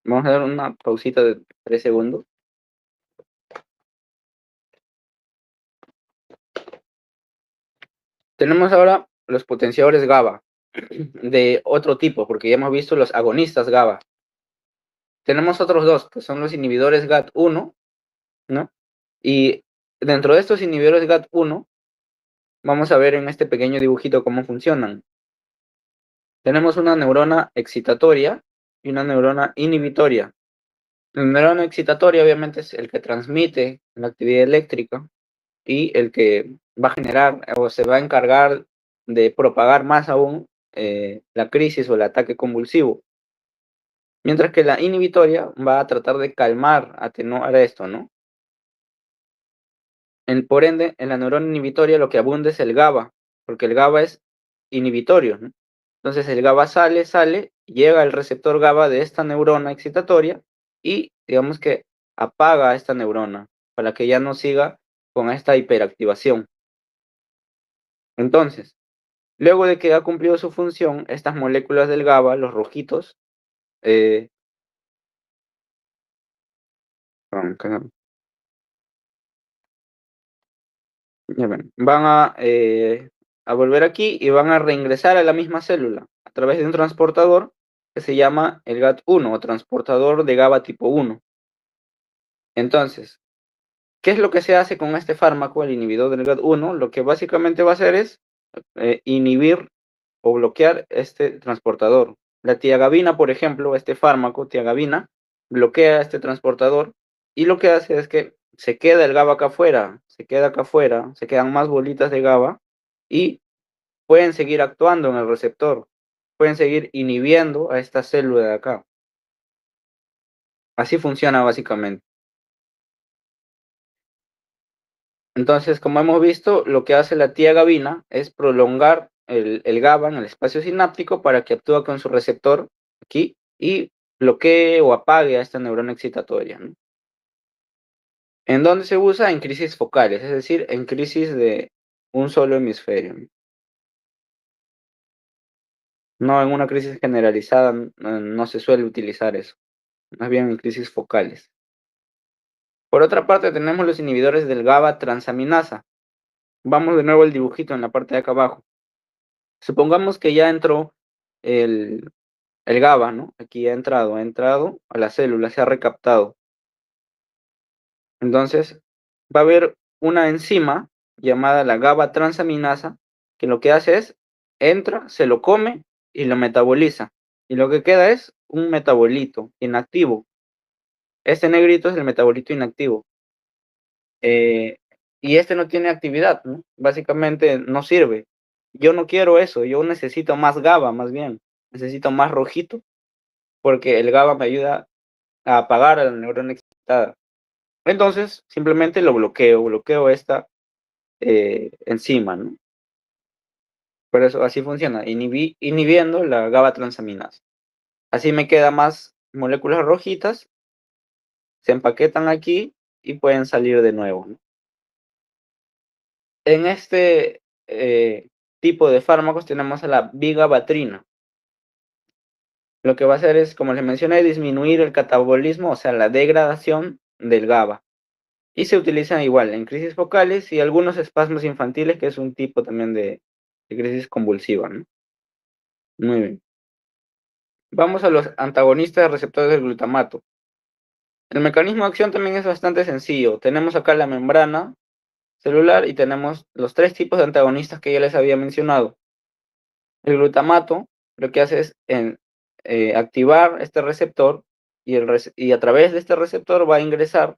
vamos a dar una pausita de 3 segundos. Tenemos ahora los potenciadores GABA de otro tipo, porque ya hemos visto los agonistas GABA. Tenemos otros dos, que son los inhibidores GAT1, ¿no? Y dentro de estos inhibidores GAT1, vamos a ver en este pequeño dibujito cómo funcionan. Tenemos una neurona excitatoria y una neurona inhibitoria. La neurona excitatoria obviamente es el que transmite la actividad eléctrica y el que va a generar o se va a encargar de propagar más aún la crisis o el ataque convulsivo. Mientras que la inhibitoria va a tratar de calmar, atenuar esto, ¿no? Por ende, en la neurona inhibitoria lo que abunda es el GABA, porque el GABA es inhibitorio, ¿no? Entonces el GABA sale llega al receptor GABA de esta neurona excitatoria y digamos que apaga a esta neurona para que ya no siga con esta hiperactivación. Entonces, luego de que ha cumplido su función, estas moléculas del GABA, los rojitos, eh, ya ven, van a volver aquí y van a reingresar a la misma célula a través de un transportador que se llama el GAT1 o transportador de GABA tipo 1. Entonces, ¿qué es lo que se hace con este fármaco, el inhibidor del GAT1? Lo que básicamente va a hacer es inhibir o bloquear este transportador. La tiagabina, por ejemplo, este fármaco, tiagabina, bloquea este transportador y lo que hace es que se queda el GABA acá afuera, se queda acá afuera, se quedan más bolitas de GABA y pueden seguir actuando en el receptor, pueden seguir inhibiendo a esta célula de acá. Así funciona básicamente. Entonces, como hemos visto, lo que hace la tiagabina es prolongar el GABA en el espacio sináptico para que actúe con su receptor aquí y bloquee o apague a esta neurona excitatoria, ¿no? ¿En dónde se usa? En crisis focales, es decir, en crisis de un solo hemisferio. No, en una crisis generalizada no se suele utilizar eso, más bien en crisis focales. Por otra parte, tenemos los inhibidores del GABA transaminasa. Vamos de nuevo al dibujito en la parte de acá abajo. Supongamos que ya entró el GABA, ¿no? Aquí ha entrado a la célula, se ha recaptado. Entonces, va a haber una enzima llamada la GABA transaminasa que lo que hace es, entra, se lo come y lo metaboliza. Y lo que queda es un metabolito inactivo. Este negrito es el metabolito inactivo. Y este no tiene actividad, ¿no? Básicamente no sirve. Yo no quiero eso, yo necesito más GABA, más bien. Necesito más rojito, porque el GABA me ayuda a apagar a la neurona excitada. Entonces, simplemente lo bloqueo esta enzima, ¿no? Por eso así funciona, inhibiendo la GABA transaminasa. Así me quedan más moléculas rojitas, se empaquetan aquí y pueden salir de nuevo, ¿no? En este tipo de fármacos tenemos a la vigabatrina. Lo que va a hacer es, como les mencioné, disminuir el catabolismo, o sea, la degradación del GABA. Y se utilizan igual en crisis focales y algunos espasmos infantiles, que es un tipo también de crisis convulsiva, ¿no? Muy bien. Vamos a los antagonistas de receptores del glutamato. El mecanismo de acción también es bastante sencillo. Tenemos acá la membrana celular y tenemos los tres tipos de antagonistas que ya les había mencionado. El glutamato lo que hace es activar este receptor y a través de este receptor va a ingresar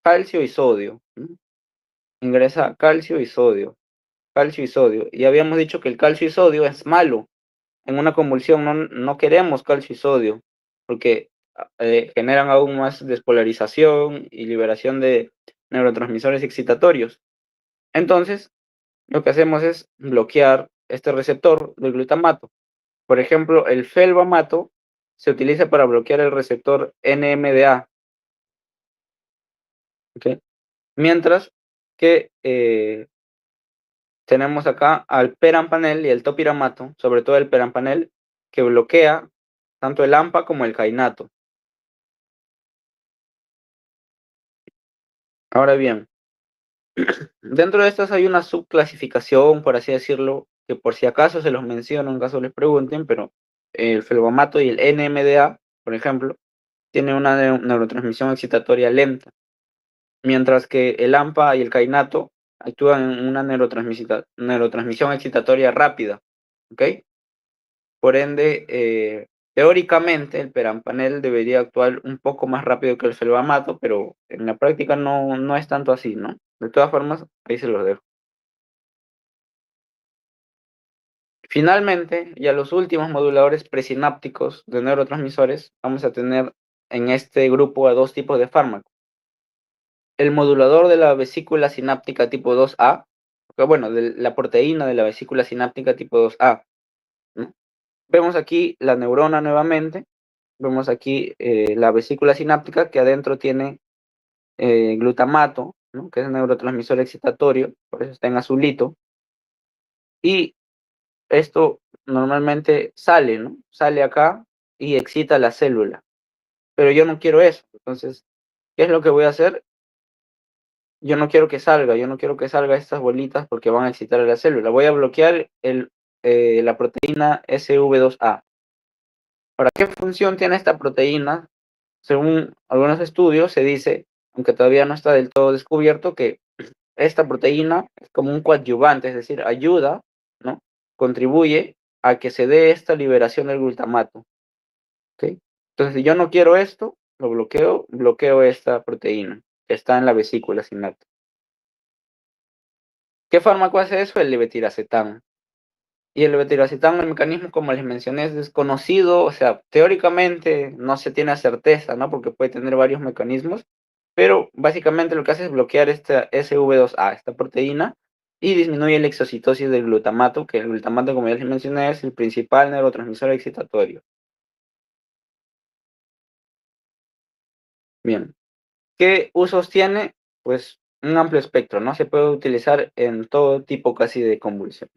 calcio y sodio, ¿no? Ingresa calcio y sodio, calcio y sodio. Y habíamos dicho que el calcio y sodio es malo. En una convulsión no queremos calcio y sodio porque generan aún más despolarización y liberación de neurotransmisores excitatorios. Entonces, lo que hacemos es bloquear este receptor del glutamato. Por ejemplo, el felbamato se utiliza para bloquear el receptor NMDA, ¿ok? Mientras que tenemos acá al perampanel y el topiramato, sobre todo el perampanel, que bloquea tanto el AMPA como el kainato. Ahora bien, dentro de estas hay una subclasificación, por así decirlo, que por si acaso se los menciono en caso les pregunten, pero el felbamato y el NMDA, por ejemplo, tienen una neurotransmisión excitatoria lenta, mientras que el AMPA y el kainato actúan en una neurotransmisión excitatoria rápida, ¿ok? Por ende, teóricamente el perampanel debería actuar un poco más rápido que el felbamato, pero en la práctica no es tanto así, ¿no? De todas formas, ahí se los dejo. Finalmente, ya los últimos moduladores presinápticos de neurotransmisores, vamos a tener en este grupo a dos tipos de fármacos. El modulador de la vesícula sináptica tipo 2A, bueno, de la proteína de la vesícula sináptica tipo 2A, ¿no? Vemos aquí la neurona nuevamente, vemos aquí la vesícula sináptica que adentro tiene glutamato, ¿no? Que es el neurotransmisor excitatorio, por eso está en azulito, y esto normalmente sale, ¿no? Sale acá y excita la célula, pero yo no quiero eso. Entonces, ¿qué es lo que voy a hacer? Yo no quiero que salga, yo no quiero que salga estas bolitas porque van a excitar a la célula. Voy a bloquear la proteína SV2A. ¿Para qué función tiene esta proteína? Según algunos estudios, se dice, aunque todavía no está del todo descubierto, que esta proteína es como un coadyuvante, es decir, ayuda, ¿no? Contribuye a que se dé esta liberación del glutamato. ¿Ok? Entonces, si yo no quiero esto, lo bloqueo esta proteína que está en la vesícula sináptica. ¿Qué fármaco hace eso? El levetiracetam. Y el levetiracetam, el mecanismo, como les mencioné, es desconocido, o sea, teóricamente no se tiene certeza, ¿no? Porque puede tener varios mecanismos, pero básicamente lo que hace es bloquear esta SV2A, esta proteína, y disminuye la exocitosis del glutamato, que el glutamato, como ya les mencioné, es el principal neurotransmisor excitatorio. Bien, ¿qué usos tiene? Pues un amplio espectro, ¿no? Se puede utilizar en todo tipo casi de convulsión.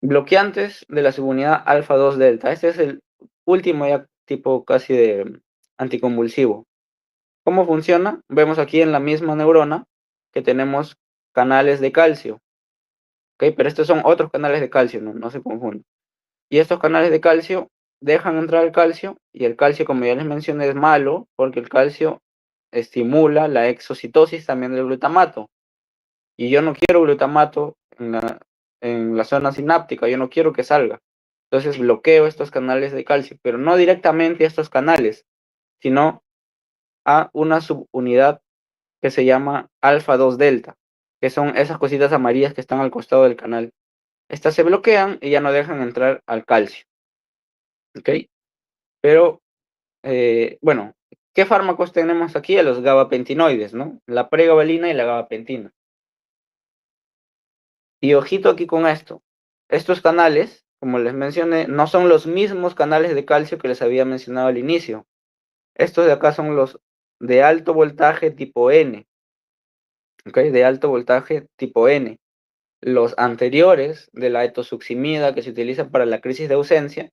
Bloqueantes de la subunidad alfa 2 delta. Este es el último ya tipo casi de anticonvulsivo. ¿Cómo funciona? Vemos aquí en la misma neurona que tenemos canales de calcio, ¿ok? Pero estos son otros canales de calcio, no se confunden. Y estos canales de calcio dejan entrar el calcio, y el calcio, como ya les mencioné, es malo porque el calcio estimula la exocitosis también del glutamato. Y yo no quiero glutamato en la zona sináptica, yo no quiero que salga. Entonces bloqueo estos canales de calcio, pero no directamente a estos canales, sino a una subunidad que se llama alfa 2 delta, que son esas cositas amarillas que están al costado del canal. Estas se bloquean y ya no dejan entrar al calcio. ¿Ok? Pero, bueno, ¿qué fármacos tenemos aquí? A los gabapentinoides, ¿no? La pregabalina y la gabapentina. Y ojito aquí con esto. Estos canales, como les mencioné, no son los mismos canales de calcio que les había mencionado al inicio. Estos de acá son los de alto voltaje tipo N, ¿ok? De alto voltaje tipo N. Los anteriores de la etosuximida que se utiliza para la crisis de ausencia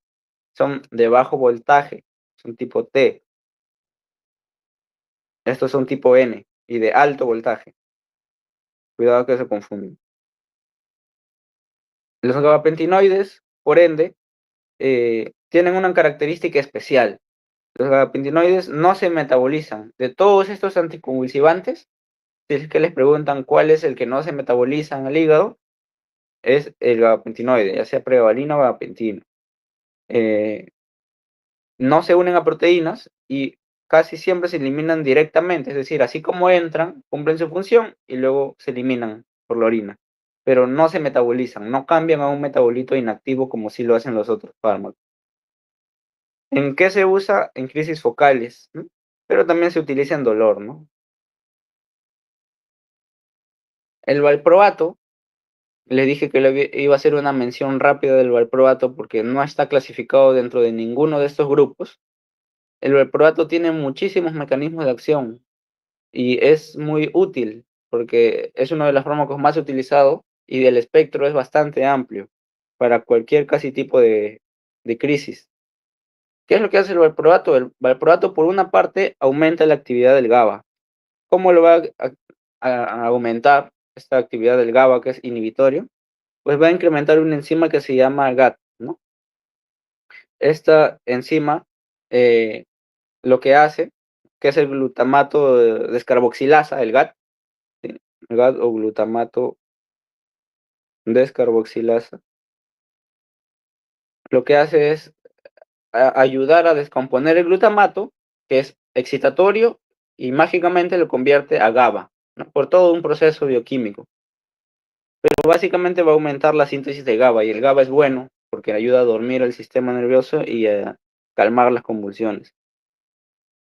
son de bajo voltaje, son tipo T. Estos son tipo N y de alto voltaje. Cuidado que se confunden. Los gabapentinoides, por ende, tienen una característica especial. Los gabapentinoides no se metabolizan. De todos estos anticonvulsivantes, si es que les preguntan cuál es el que no se metaboliza en el hígado, es el gabapentinoide, ya sea pregabalina o gabapentina. No se unen a proteínas y casi siempre se eliminan directamente, es decir, así como entran, cumplen su función y luego se eliminan por la orina, pero no se metabolizan, no cambian a un metabolito inactivo como sí lo hacen los otros fármacos. ¿En qué se usa? En crisis focales, ¿no? Pero también se utiliza en dolor, ¿no? El valproato, le dije que iba a hacer una mención rápida del valproato porque no está clasificado dentro de ninguno de estos grupos. El valproato tiene muchísimos mecanismos de acción y es muy útil porque es uno de los fármacos más utilizados y el espectro es bastante amplio para cualquier casi tipo de crisis. ¿Qué es lo que hace el valproato? El valproato, por una parte, aumenta la actividad del GABA. ¿Cómo lo va a aumentar esta actividad del GABA, que es inhibitorio? Pues va a incrementar una enzima que se llama GAT, ¿no? Esta enzima lo que hace, que es el glutamato descarboxilasa, el GAT, ¿sí? El GAT o glutamato descarboxilasa, lo que hace es ayudar a descomponer el glutamato, que es excitatorio, y mágicamente lo convierte a GABA, ¿no? Por todo un proceso bioquímico. Pero básicamente va a aumentar la síntesis de GABA, y el GABA es bueno porque ayuda a dormir el sistema nervioso y a calmar las convulsiones.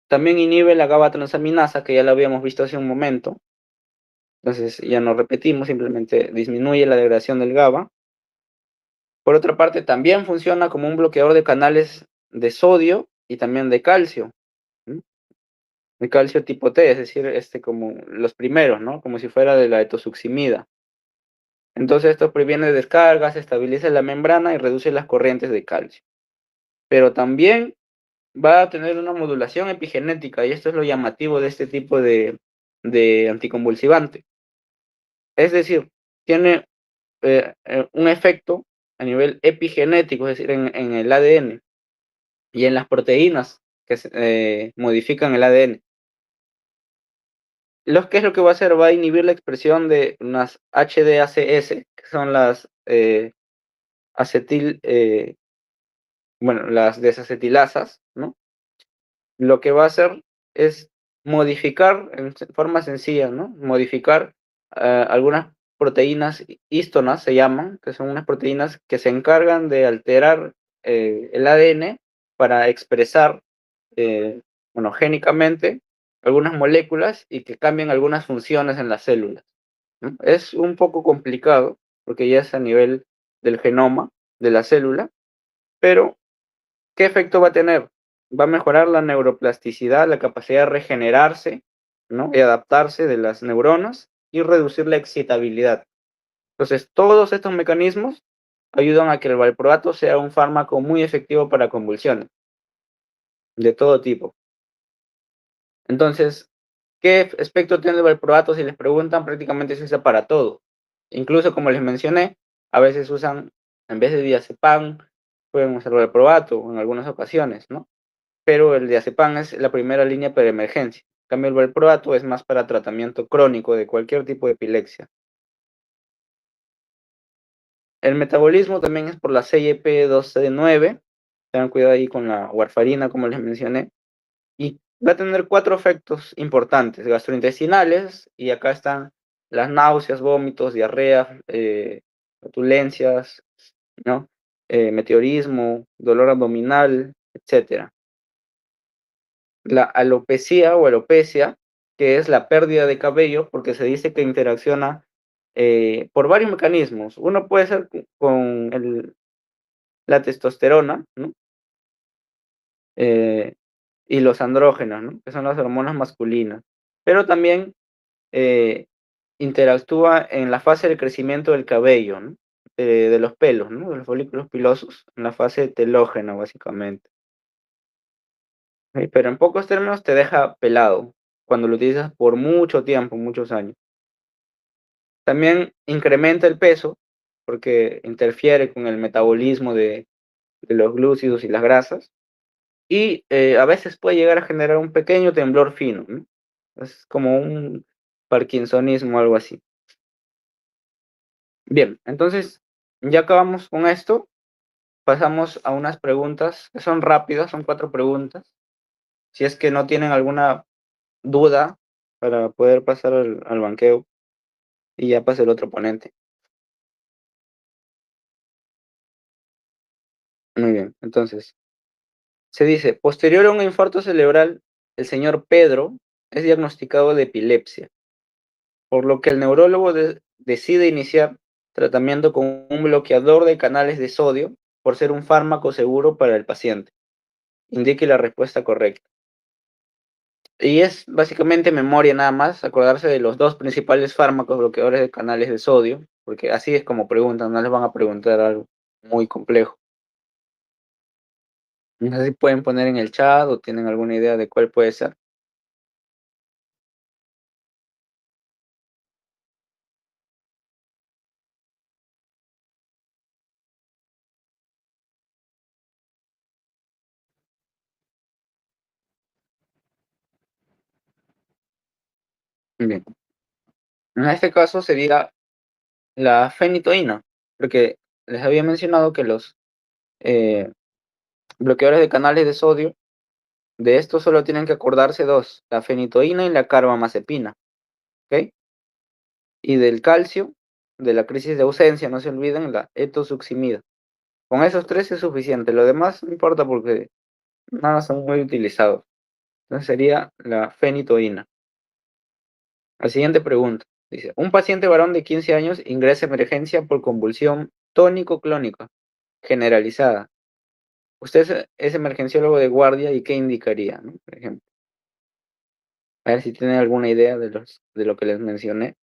También inhibe la GABA transaminasa, que ya la habíamos visto hace un momento. Entonces ya no repetimos, simplemente disminuye la degradación del GABA. Por otra parte, también funciona como un bloqueador de canales de sodio y también de calcio, ¿m? De calcio tipo T, es decir, como los primeros, ¿no? Como si fuera de la etosuximida. Entonces esto previene descargas, estabiliza la membrana y reduce las corrientes de calcio. Pero también va a tener una modulación epigenética y esto es lo llamativo de este tipo de anticonvulsivante. Es decir, tiene un efecto a nivel epigenético, es decir, en el ADN y en las proteínas que modifican el ADN. ¿Qué es lo que va a hacer? Va a inhibir la expresión de unas HDACS, que son las acetil, las desacetilasas, ¿no? Lo que va a hacer es modificar en forma sencilla, ¿no? Modificar algunas proteínas hístonas, se llaman, que son unas proteínas que se encargan de alterar el ADN para expresar génicamente algunas moléculas y que cambien algunas funciones en las células, ¿no? Es un poco complicado porque ya es a nivel del genoma de la célula, pero ¿qué efecto va a tener? Va a mejorar la neuroplasticidad, la capacidad de regenerarse, ¿no? Y adaptarse de las neuronas y reducir la excitabilidad. Entonces, todos estos mecanismos ayudan a que el valproato sea un fármaco muy efectivo para convulsiones de todo tipo. Entonces, ¿qué aspecto tiene el valproato? Si les preguntan, prácticamente se usa para todo. Incluso, como les mencioné, a veces usan, en vez de diazepam, pueden usar valproato en algunas ocasiones, ¿no? Pero el diazepam es la primera línea para emergencia. En cambio, el valproato es más para tratamiento crónico de cualquier tipo de epilepsia. El metabolismo también es por la CYP2C9. Tengan cuidado ahí con la warfarina, como les mencioné. Y va a tener 4 efectos importantes, gastrointestinales, y acá están las náuseas, vómitos, diarrea, flatulencias, ¿no? Meteorismo, dolor abdominal, etcétera. La alopecia o alopecia, que es la pérdida de cabello, porque se dice que interacciona por varios mecanismos. Uno puede ser con la testosterona, ¿no? Eh, y los andrógenos, ¿no? Que son las hormonas masculinas. Pero también eh, interactúa en la fase de crecimiento del cabello, ¿no? De los pelos, ¿no? De los folículos pilosos, en la fase telógena, básicamente. Pero en pocos términos te deja pelado cuando lo utilizas por mucho tiempo, muchos años. También incrementa el peso porque interfiere con el metabolismo de los glúcidos y las grasas. Y a veces puede llegar a generar un pequeño temblor fino, ¿no? Es como un parkinsonismo o algo así. Bien, entonces ya acabamos con esto. Pasamos a unas preguntas que son rápidas, son 4 preguntas. Si es que no tienen alguna duda para poder pasar al banqueo y ya pasa el otro ponente. Muy bien, entonces, se dice, posterior a un infarto cerebral, el señor Pedro es diagnosticado de epilepsia, por lo que el neurólogo decide iniciar tratamiento con un bloqueador de canales de sodio por ser un fármaco seguro para el paciente. Indique la respuesta correcta. Y es básicamente memoria nada más, acordarse de los 2 principales fármacos bloqueadores de canales de sodio, porque así es como preguntan, no les van a preguntar algo muy complejo. No sé si pueden poner en el chat o tienen alguna idea de cuál puede ser. Bien. En este caso sería la fenitoína, porque les había mencionado que los eh, bloqueadores de canales de sodio, de estos solo tienen que acordarse 2, la fenitoína y la carbamazepina, ¿ok? Y del calcio, de la crisis de ausencia, no se olviden, la etosuximida. Con esos 3 es suficiente, lo demás no importa porque nada son muy utilizados. Entonces sería la fenitoína. La siguiente pregunta. Dice, un paciente varón de 15 años ingresa a emergencia por convulsión tónico-clónica. generalizada. Usted es emergenciólogo de guardia y ¿qué indicaría, no? Por ejemplo. A ver si tienen alguna idea de lo que les mencioné.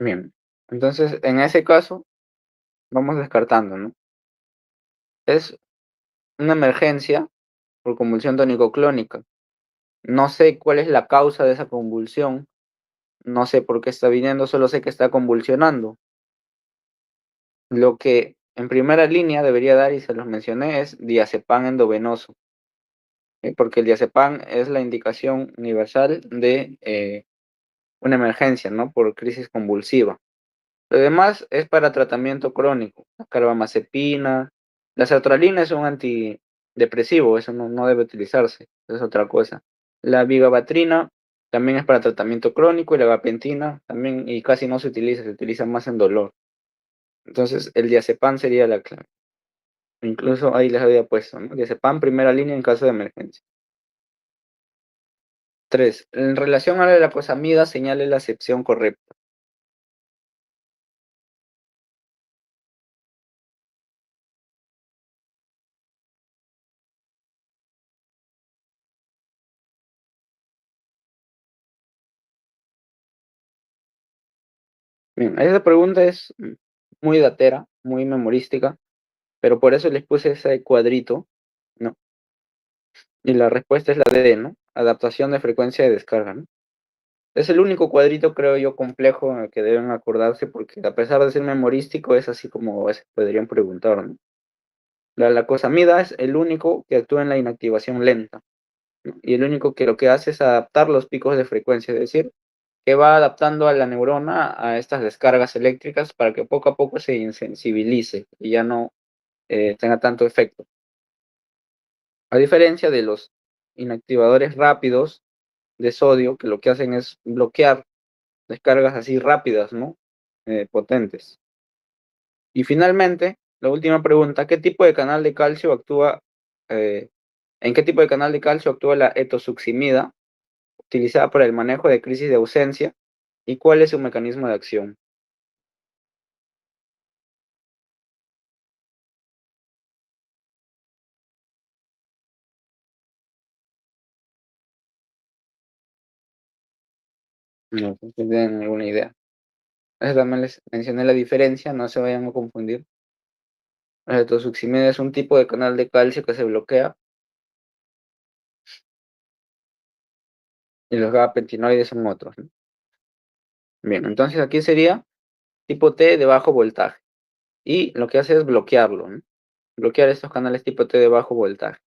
Bien, entonces en ese caso vamos descartando, ¿no? Es una emergencia por convulsión tónico-clónica. No sé cuál es la causa de esa convulsión, no sé por qué está viniendo, solo sé que está convulsionando. Lo que en primera línea debería dar, y se los mencioné, es diazepam endovenoso, porque el diazepam es la indicación universal de una emergencia, ¿no? Por crisis convulsiva. Lo demás es para tratamiento crónico. La carbamazepina, la sertralina es un antidepresivo, eso no debe utilizarse, es otra cosa. La vigabatrina también es para tratamiento crónico y la gabapentina también, y casi no se utiliza más en dolor. Entonces, el diazepam sería la clave. Incluso ahí les había puesto, ¿no? Diazepam, primera línea en caso de emergencia. 3. En relación a la lacosamida, señale la acepción correcta. Bien, esa pregunta es muy datera, muy memorística, pero por eso les puse ese cuadrito, ¿no? Y la respuesta es la D, ¿no? Adaptación de frecuencia de descarga, ¿no? Es el único cuadrito, creo yo, complejo en el que deben acordarse, porque a pesar de ser memorístico, es así como se podrían preguntar, ¿no? La lacosamida es el único que actúa en la inactivación lenta, ¿no? Y el único que lo que hace es adaptar los picos de frecuencia, es decir, que va adaptando a la neurona a estas descargas eléctricas para que poco a poco se insensibilice y ya no tenga tanto efecto. A diferencia de los inactivadores rápidos de sodio, que lo que hacen es bloquear descargas así rápidas, ¿no? Potentes. Y finalmente, la última pregunta, ¿qué tipo de canal de calcio actúa, eh, en qué tipo de canal de calcio actúa la etosuximida utilizada para el manejo de crisis de ausencia y cuál es su mecanismo de acción? No sé si tienen alguna idea. Eso también les mencioné la diferencia, no se vayan a confundir. La etosuximida es un tipo de canal de calcio que se bloquea y los gabapentinoides son otros, ¿no? Bien, entonces aquí sería tipo T de bajo voltaje y lo que hace es bloquearlo, ¿no? Bloquear estos canales tipo T de bajo voltaje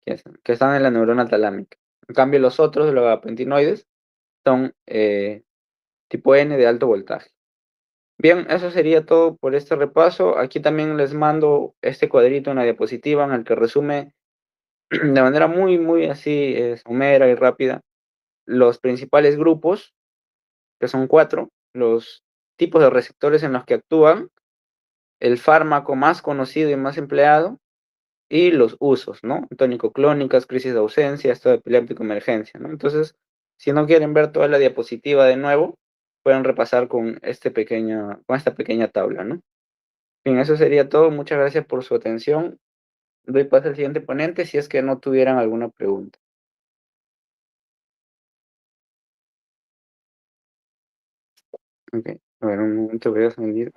que están en la neurona talámica. En cambio, los otros de los gabapentinoides son tipo N de alto voltaje. Bien, eso sería todo por este repaso. Aquí también les mando este cuadrito en la diapositiva en el que resume de manera muy así somera y rápida los principales grupos, que son 4, los tipos de receptores en los que actúan, el fármaco más conocido y más empleado, y los usos, ¿no? Tónico-clónicas, crisis de ausencia, estado epiléptico, emergencia, ¿no? Entonces, si no quieren ver toda la diapositiva de nuevo, pueden repasar con con esta pequeña tabla, ¿no? Bien, eso sería todo. Muchas gracias por su atención. Doy paso al siguiente ponente si es que no tuvieran alguna pregunta. Ok, a ver, un momento, voy a salir.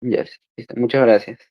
Ya, listo. Muchas gracias.